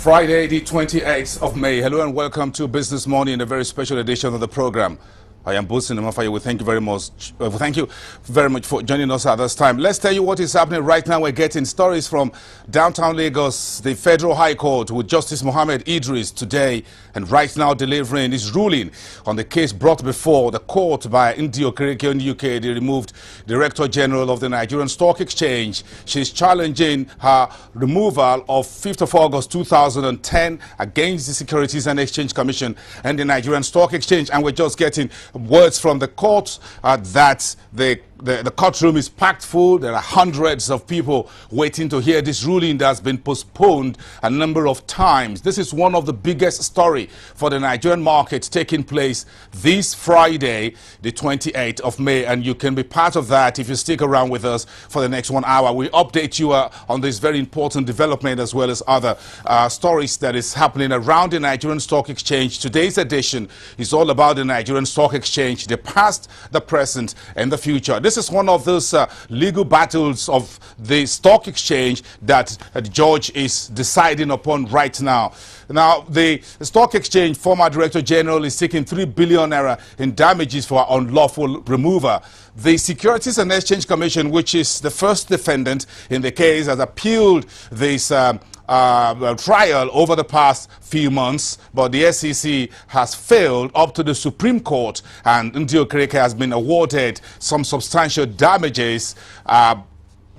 Friday, the 28th of May. Hello and welcome to Business Morning, a very special edition of the program. I am Bosin Amafaye. We thank you very much. Thank you very much for joining us at this time. Let's tell you what is happening right now. We're getting stories from downtown Lagos, the Federal High Court, with Justice Mohammed Idris today, and right now delivering his ruling on the case brought before the court by NDI-01.mp4 in the UK, the removed Director General of the Nigerian Stock Exchange. She's challenging her removal of 5th of August 2010 against the Securities and Exchange Commission and the Nigerian Stock Exchange, and we're just getting words from the court that the courtroom is packed full. There are hundreds of people waiting to hear this ruling that has been postponed a number of times. This is one of the biggest story for the Nigerian market taking place this Friday, the 28th of May, and you can be part of that if you stick around with us for the next 1 hour. We update you on this very important development as well as other stories that is happening around the Nigerian Stock Exchange. Today's edition is all about the Nigerian Stock Exchange, the past, the present, and the future. This is one of those legal battles of the stock exchange that the judge is deciding upon right now. Now, the stock exchange former director general is seeking 3 billion naira in damages for unlawful removal. The Securities and Exchange Commission, which is the first defendant in the case, has appealed this trial over the past few months, but the SEC has failed up to the Supreme Court, and NDI-01.mp4 has been awarded some substantial damages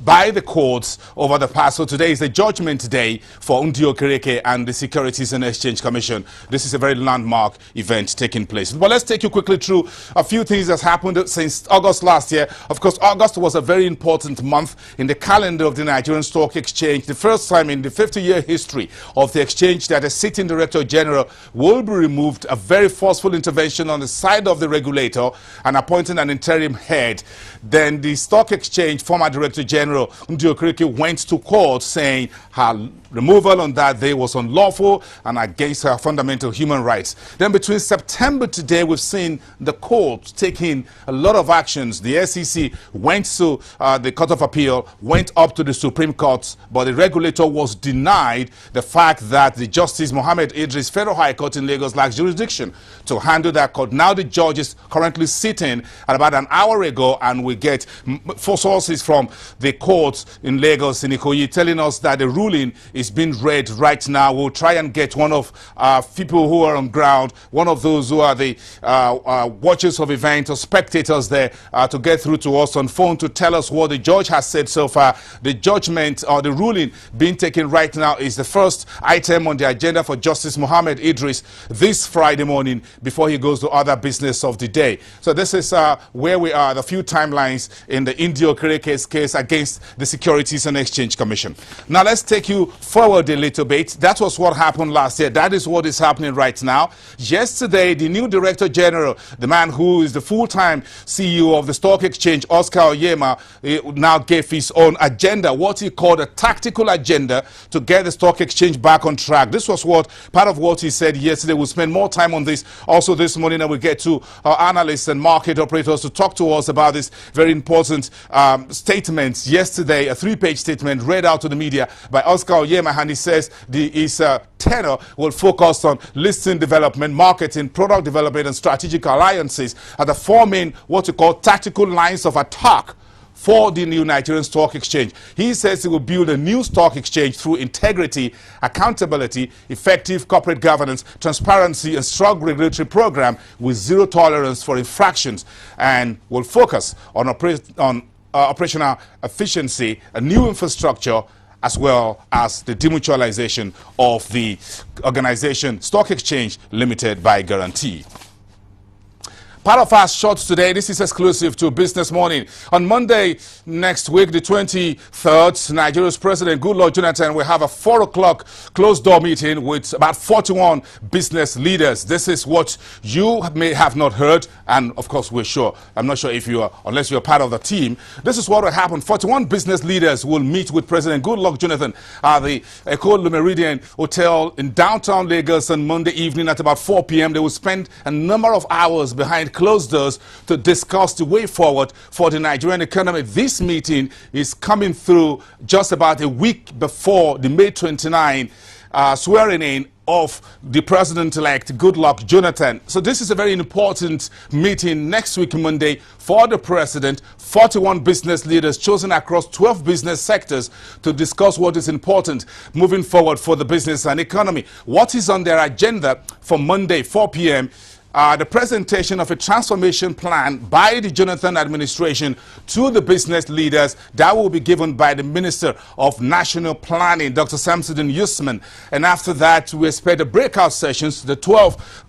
by the courts over the past. So today is the judgment day for NDI-01.mp4 and the Securities and Exchange Commission. This is a very landmark event taking place. But let's take you quickly through a few things that's happened since August last year. Of course, August was a very important month in the calendar of the Nigerian Stock Exchange. The first time in the 50-year history of the exchange that a sitting director general will be removed. A very forceful intervention on the side of the regulator and appointing an interim head. Then the stock exchange former director general NDI-01.mp4 went to court saying her removal on that day was unlawful and against her fundamental human rights. Then between September to today, we've seen the court taking a lot of actions. The SEC went to the Court of Appeal, went up to the Supreme Court, but the regulator was denied the fact that the Justice Mohammed Idris Federal High Court in Lagos lacks jurisdiction to handle that court. Now the judge is currently sitting at about an hour ago, and we get 4 sources from the court in Lagos, in Ikoyi, telling us that the ruling is being read right now. We'll try and get one of people who are on ground, one of those who are the watchers of events or spectators there, to get through to us on phone to tell us what the judge has said so far. The judgment or the ruling being taken right now is the first item on the agenda for Justice Mohammed Idris this Friday morning before he goes to other business of the day. So this is where we are, the few timelines in the NDI-01.mp4 case against the Securities and Exchange Commission. Now let's take you forward a little bit. That was what happened last year. That is what is happening right now. Yesterday, the new Director General, the man who is the full-time CEO of the Stock Exchange, Oscar Oyema, now gave his own agenda, what he called a tactical agenda to get the Stock Exchange back on track. This was part of what he said yesterday. We'll spend more time on this also this morning, and we'll get to our analysts and market operators to talk to us about this very important statement yesterday, a 3-page statement read out to the media by Oscar Oyema, and he says his tenor will focus on listing development, marketing, product development, and strategic alliances are the 4 main, what we call tactical lines of attack for the new Nigerian Stock Exchange. He says he will build a new stock exchange through integrity, accountability, effective corporate governance, transparency, and strong regulatory program with zero tolerance for infractions, and will focus on operational efficiency, a new infrastructure, as well as the demutualization of the organization Stock Exchange Limited by guarantee. Part of our shots today, this is exclusive to Business Morning. On Monday next week, the 23rd, Nigeria's President Goodluck Jonathan will have a 4 o'clock closed-door meeting with about 41 business leaders. This is what you may have not heard, and of course we're sure. I'm not sure if you are, unless you're part of the team. This is what will happen. 41 business leaders will meet with President Goodluck Jonathan at the Ecole Le Méridien Hotel in downtown Lagos on Monday evening at about 4 p.m. They will spend a number of hours behind closed doors to discuss the way forward for the Nigerian economy. This meeting is coming through just about a week before the May 29 swearing in of the president-elect Goodluck Jonathan. So this is a very important meeting next week, Monday, for the president. 41 business leaders chosen across 12 business sectors to discuss what is important moving forward for the business and economy. What is on their agenda for Monday, 4 p.m., the presentation of a transformation plan by the Jonathan administration to the business leaders that will be given by the Minister of National Planning, Dr. Samsudeen Usman. And after that, we expect the breakout sessions. The 12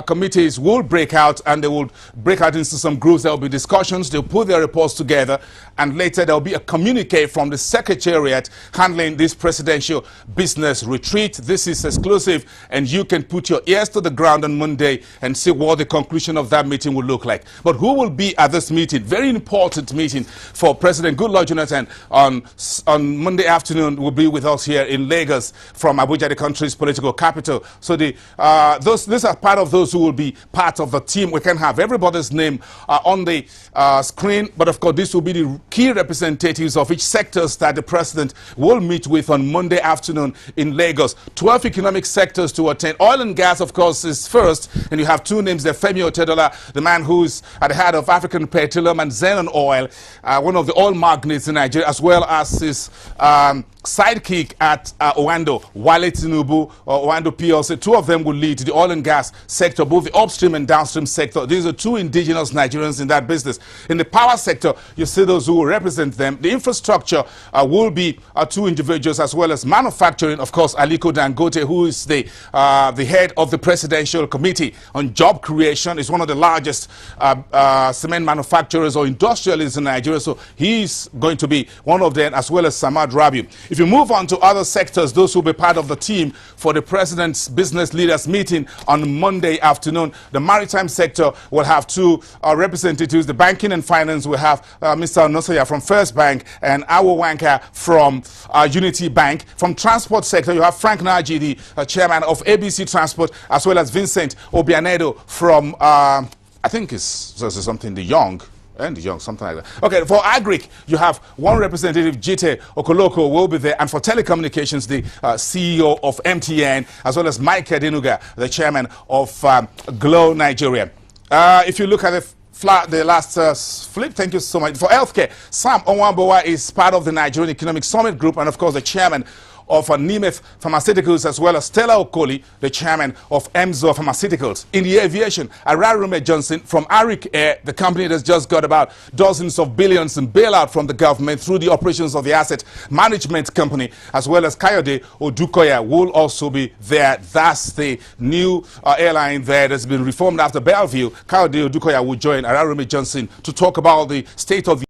committees will break out, and they will break out into some groups. There will be discussions. They'll put their reports together, and later there will be a communique from the Secretariat handling this presidential business retreat. This is exclusive, and you can put your ears to the ground on Monday and see what the conclusion of that meeting will look like. But who will be at this meeting? Very important meeting for President Goodluck Jonathan on Monday afternoon. Will be with us here in Lagos from Abuja, the country's political capital. So these are part of those who will be part of the team. We can have everybody's name on the screen, but of course this will be the key representatives of each sectors that the president will meet with on Monday afternoon in Lagos. 12 economic sectors to attend. Oil and gas, of course, is first, and you have two names there. Femi Otedola, the man who's at the head of African Petroleum and Zenon Oil, one of the oil magnates in Nigeria, as well as his sidekick at Owando, Wale Tinubu, Owando PLC. Two of them will lead the oil and gas sector, both the upstream and downstream sector. These are two indigenous Nigerians in that business. In the power sector, you see those who will represent them. The infrastructure will be two individuals, as well as manufacturing, of course, Aliko Dangote, who is the head of the Presidential Committee on Job Creation. Is one of the largest cement manufacturers or industrialists in Nigeria, so he's going to be one of them, as well as Samad Rabiu. If you move on to other sectors, those will be part of the team for the president's business leaders meeting on Monday afternoon. The maritime sector will have two representatives. The banking and finance will have Mr. Onosaya from First Bank and Awo Wanka from Unity Bank. From transport sector, you have Frank Naji, the chairman of ABC Transport, as well as Vincent Obianedo from, I think it's something, the Young, something like that. Okay, for Agric, you have one representative, Jite Okoloko, will be there. And for telecommunications, the CEO of MTN, as well as Mike Adenuga, the chairman of Glow Nigeria. If you look at the last flip, thank you so much. For healthcare, Sam Onwambowa is part of the Nigerian Economic Summit Group, and of course the chairman of Nimeth Pharmaceuticals, as well as Stella Okoli, the chairman of Emzo Pharmaceuticals. In the aviation, Ararume Johnson from Arik Air, the company that's just got about dozens of billions in bailout from the government through the operations of the asset management company, as well as Kayode Odukoya will also be there. That's the new airline there that's been reformed after Bellevue. Kayode Odukoya will join Ararume Johnson to talk about the state of the